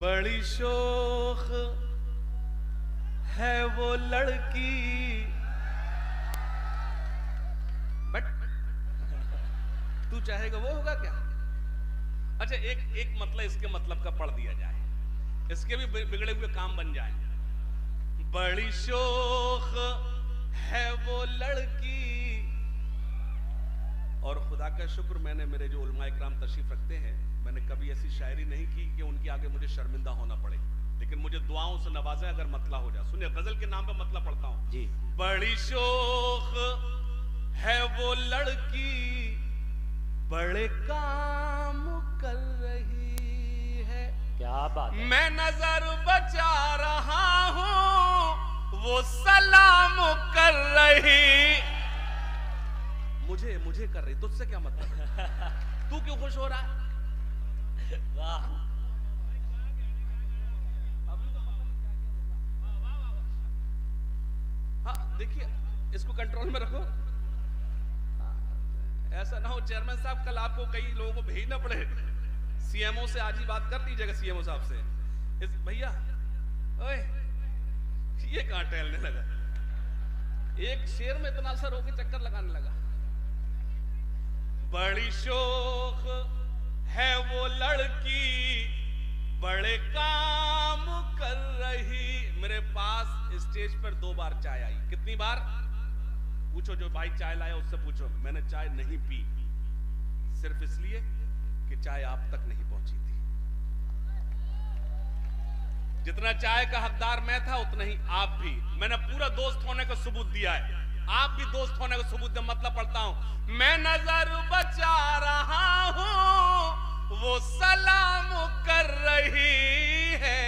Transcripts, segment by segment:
बड़ी शोख है वो लड़की, बट तू चाहेगा वो होगा क्या? अच्छा, एक मतलब इसके मतलब का पढ़ दिया जाए, इसके भी बिगड़े हुए काम बन जाए। बड़ी शोख है वो लड़की, और खुदा का शुक्र मैंने, मेरे जो उलमा इकराम तशरीफ रखते हैं, मैंने कभी ऐसी शायरी नहीं की कि उनके आगे मुझे शर्मिंदा होना पड़े, लेकिन मुझे दुआओं से नवाजा अगर मतला हो जाए। सुनिए, गजल के नाम पे मतला पढ़ता हूं जी। बड़ी शोख है वो लड़की, बड़े काम कर रही है। क्या बात है। मैं नजर बचा रहा हूं, वो सलाम कर रही। मुझे कर रही, तुझसे क्या मतलब है? तू क्यों खुश हो रहा है? वाह। हाँ देखिए, इसको कंट्रोल में रखो। ऐसा ना हो चेयरमैन साहब, कल आपको कई लोगों को भेजना पड़े। सीएमओ से आज ही बात कर लीजिएगा, सीएमओ साहब से। इस भैया, ओए ये कहां टहलने लगा? एक शेर में इतना असर होकर चक्कर लगाने लगा। बड़ी शोख है वो लड़की, बड़े काम कर रही। मेरे पास स्टेज पर 2 बार चाय आई। कितनी बार? पूछो जो भाई चाय लाया उससे पूछो। मैंने चाय नहीं पी, सिर्फ इसलिए कि चाय आप तक नहीं पहुंची थी। जितना चाय का हकदार मैं था, उतना ही आप भी। मैंने पूरा दोस्त होने का सबूत दिया है, आप भी दोस्त होने का सबूत दिया। मतलब पढ़ता हूं, मैं नजर बचा रहा हूं, वो सलाम कर रही है।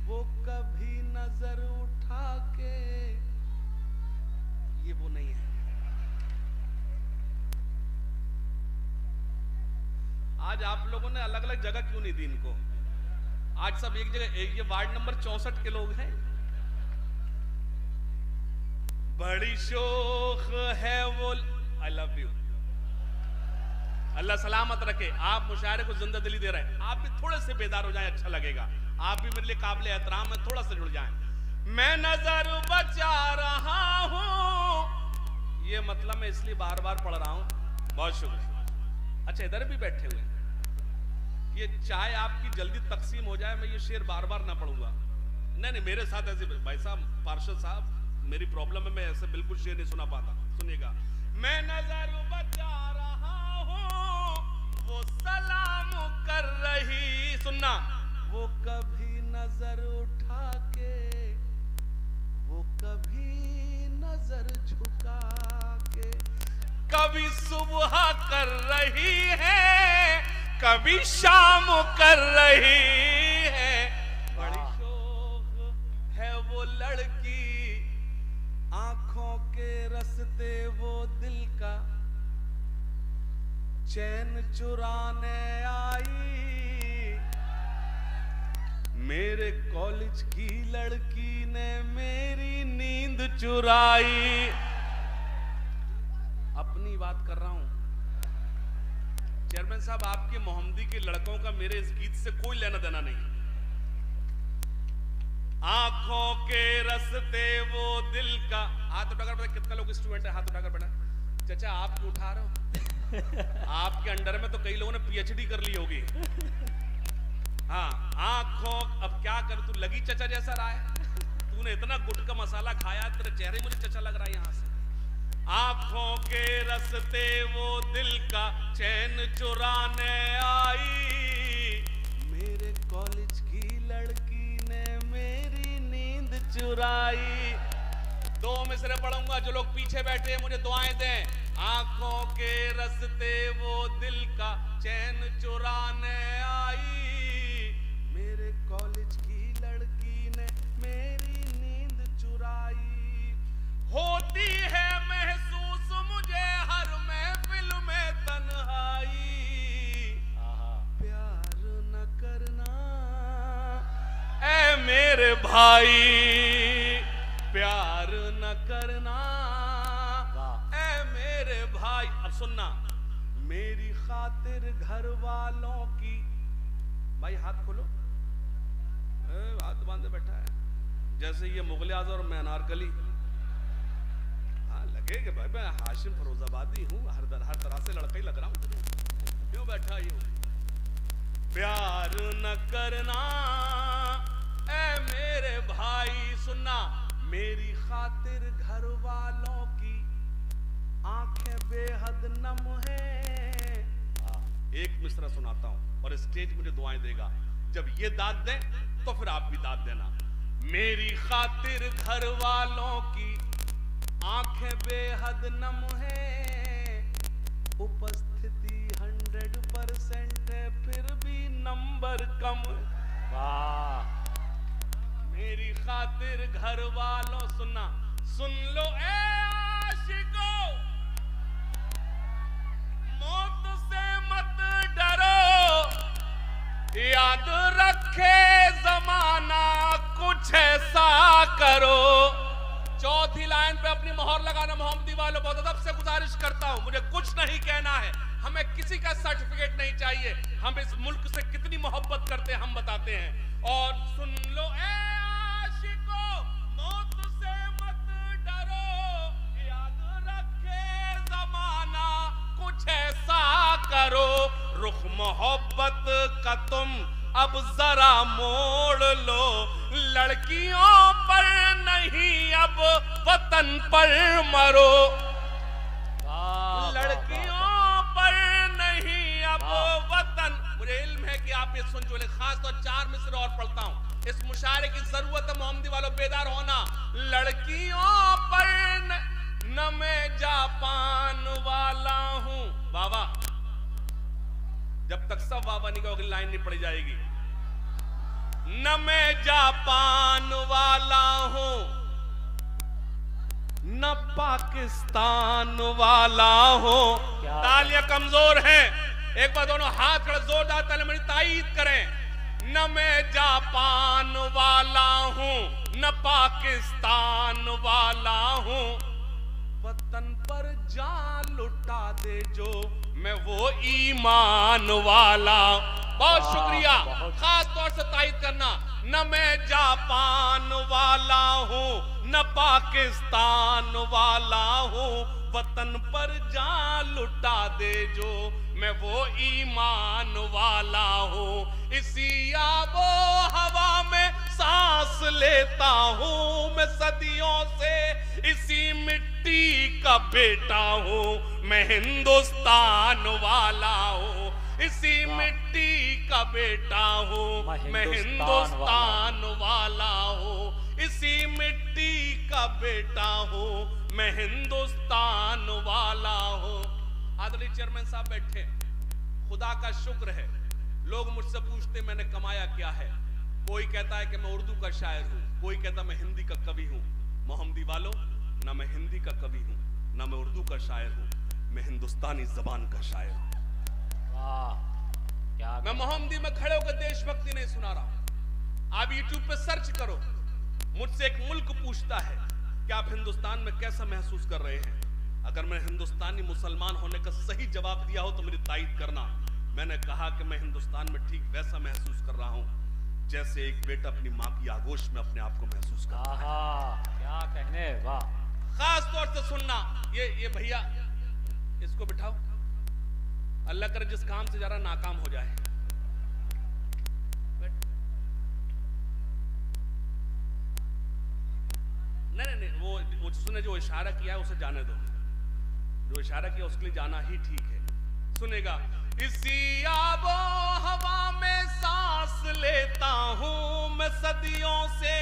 वो कभी नजर उठा के, ये वो नहीं है। आज आप लोगों ने अलग अलग जगह क्यों नहीं दी इनको? आज सब एक जगह, ये वार्ड नंबर 64 के लोग हैं। बड़ी शोख है वो, आई लव यू, अल्लाह सलामत रखे। आप मुशायरे को जिंदा दिली दे रहे हैं। आप भी थोड़े से बेदार हो जाएं, अच्छा लगेगा। आप भी मेरे लिए काबिल एहतराम है, थोड़ा सा जुड़ जाएं। मैं नजर बचा रहा हूं, ये मतलब मैं इसलिए बार बार पढ़ रहा हूं। बहुत शुक्रिया। अच्छा, इधर भी बैठे हुए, ये चाय आपकी जल्दी तकसीम हो जाए, मैं ये शेर बार बार ना पढ़ूंगा। नहीं, मेरे साथ ऐसे भाई साहब, पार्षद साहब, मेरी प्रॉब्लम है, मैं ऐसे बिल्कुल शेर नहीं सुना पाता। सुनिएगा, मैं नजर बचा रहा हूं, वो सलाम कर रही। सुनना, वो कभी नजर उठा के, वो कभी नजर झुका के, कभी सुबह कर रही है, कभी शाम कर रही है। बड़ी शौक है वो लड़की, आंखों के रस्ते वो दिल का चैन चुराने आई। मेरे कॉलेज की लड़की ने मेरी नींद चुराई। अपनी बात कर रहा हूं चेयरमैन साहब, आपके मोहम्मदी के लड़कों का मेरे इस गीत से कोई लेना देना नहीं। आंखों के रस्ते वो दिल का, हाथ उठाकर पता कितना लोग स्टूडेंट है, हाथ उठाकर बैठा। चाचा आप क्यों उठा रहे हो? आपके अंडर में तो कई लोगों ने पीएचडी कर ली होगी। हाँ, आंखों, अब क्या कर, तू लगी चचा जैसा रहा है। तूने इतना गुड़ का मसाला खाया, तेरे चेहरे मुझे चचा लग रहा है यहां से। आंखों के रस्ते वो दिल का चैन चुराने आई। मेरे कॉलेज की लड़की ने मेरी नींद चुराई। 2 मिसरे पढ़ूंगा, जो लोग पीछे बैठे हैं मुझे दुआएं दें। आंखों के रस्ते वो दिल का चैन चुराने आई। मेरे कॉलेज की लड़की ने मेरी नींद चुराई। होती है महसूस मुझे हर महफिल में तन्हाई। प्यार न करना ऐ मेरे भाई, प्यार न करना ऐ मेरे भाई। अब सुनना, मेरी खातिर घर वालों की, भाई हाथ खोलो, जैसे ये मुगल आजम और मैं अनारकली। हाँ लगे कि भाई मैं हाशिम फरोजाबादी हूँ, हर तरह से लड़का ही लग रहा हूँ, क्यों बैठा ही हूँ। प्यार न करना ऐ मेरे भाई, सुनना मेरी खातिर घर वालों की आंखें बेहद नम है। एक मिसरा सुनाता हूं और स्टेज मुझे दुआएं देगा, जब ये दाद दे तो फिर आप भी दाद देना। मेरी खातिर घर वालों की आंखें बेहद नम है, उपस्थिति 100% है फिर भी नंबर कम। वाह। मेरी खातिर घर वालों, सुनना सुन लो ए आशिको, मौत से मत डरो, याद रखे जमाना कुछ ऐसा करो। चौथी लाइन पे अपनी मोहर लगाना मोहम्मदी वालों, बहुत अदब से गुजारिश करता हूं, मुझे कुछ नहीं कहना है, हमें किसी का सर्टिफिकेट नहीं चाहिए, हम इस मुल्क से कितनी मोहब्बत करते हैं हम बताते हैं। और सुन लो ए आशिको, मौत से मत डरो, याद रखे जमाना कुछ ऐसा करो। रुख मोहब्बत का तुम अब जरा मोड़ लो, लड़कियों पर नहीं अब वतन पर मरो। लड़कियों पर नहीं अब वतन। मुझे इल्म है कि आप ये सुन चुके, खास तौर 4 मिसरे और पढ़ता हूं। इस मुशायरे की जरूरत है मोहम्मदी वालों, बेदार होना। लड़कियों पर न मैं जापान वाला हूं। बाबा जब तक सब बाबा नहीं कहोगे लाइन नहीं पड़ी जाएगी। न मैं जापान वाला हूं, न पाकिस्तान वाला हूं। तालियां कमजोर हैं, एक बार दोनों हाथ खड़े जोरदार तालियां मेरी ताईद करें। न मैं जापान वाला हूं, न पाकिस्तान वाला हूं, वतन पर जान लुटा दे जो मैं वो ईमान वाला। बहुत शुक्रिया, खास तौर से तायद करना। न मैं जापान वाला हूं, न पाकिस्तान वाला हूं, वतन पर जान लुटा दे जो मैं वो ईमान वाला हूं। इसी आबो हवा में सांस लेता हूं मैं सदियों से, इसी मिट्टी का बेटा हूं मैं हिंदुस्तान वाला हूं। इसी मिट्टी का बेटा हूं मैं हिंदुस्तान वाला हूं। इसी मिट्टी का बेटा हूं मैं हिंदुस्तान वाला हूं। आदरणीय चेयरमैन साहब बैठे, खुदा का शुक्र है, लोग मुझसे पूछते मैंने कमाया क्या है। कोई कहता है कि मैं उर्दू का शायर हूं, कोई कहता मैं हिंदी का कवि हूं। मोहम्मदी वालों, ना मैं हिंदी का कवि हूं, ना मैं उर्दू का शायर हूं, मैं हिंदुस्तानी जबान का शायर हूं। क्या मैं मोहम्मदी में खड़े होकर देशभक्ति नहीं सुना रहा हूं। आप यूट्यूब पे सर्च करो, मुझसे एक मुल्क पूछता है कि आप हिंदुस्तान में कैसा महसूस कर रहे हैं। अगर मैं हिंदुस्तानी मुसलमान होने का सही जवाब दिया हो तो मेरी तायद करना। मैंने कहा कि मैं हिंदुस्तान में ठीक वैसा महसूस कर रहा हूं जैसे एक बेटा अपनी मां की आगोश में अपने आप को महसूस करता है। क्या कहने, वाह। खास तौर से सुनना, ये भैया इसको बिठाओ, अल्लाह करे जिस काम से जा रहा नाकाम हो जाए। नहीं, वो उसने जो इशारा किया है उसे जाने दो, जो इशारा किया उसके लिए जाना ही ठीक है। सुनेगा, इसी आबो हवा में सांस लेता हूं मैं सदियों से,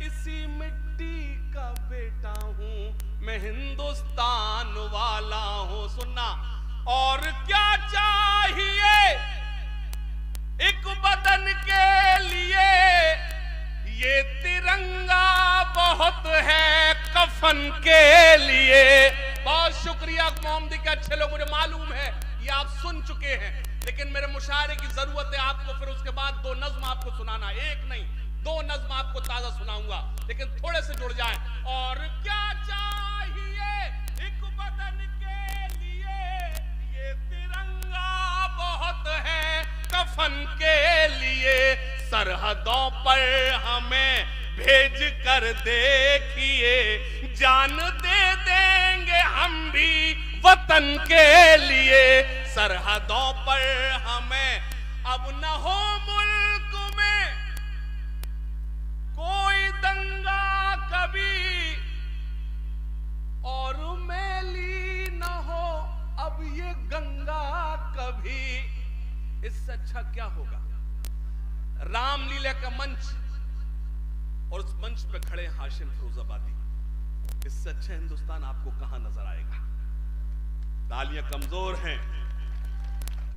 इसी मिट्टी का बेटा हूं मैं हिंदुस्तान वाला हूं। सुनना, और क्या चाहिए एक बदन के लिए, ये तिरंगा बहुत है कफन के लिए। बहुत शुक्रिया मोहम्मदी के अच्छे लोग, मुझे मालूम है ये आप सुन चुके हैं, लेकिन मेरे मुशायरे की जरूरत है आपको। फिर उसके बाद 2 नज्म आपको सुनाना, एक नहीं 2 नज्म आपको ताजा सुनाऊंगा, लेकिन थोड़े से जुड़ जाए। और क्या चाहिए एक बदन के लिए, ये तिरंगा बहुत है कफन के लिए, सरहदों पर हमें भेज कर देखिए, जान दे देंगे हम भी वतन के लिए। सरहदों पर हमें अब न हो मुल्क में कोई दंगा कभी, और मैली न हो अब ये गंगा कभी। इससे अच्छा क्या होगा? रामलीला का मंच और उस मंच पे खड़े हाशिम फिरोजाबादी, इससे अच्छा हिंदुस्तान आपको कहां नजर आएगा? तालियां कमजोर हैं,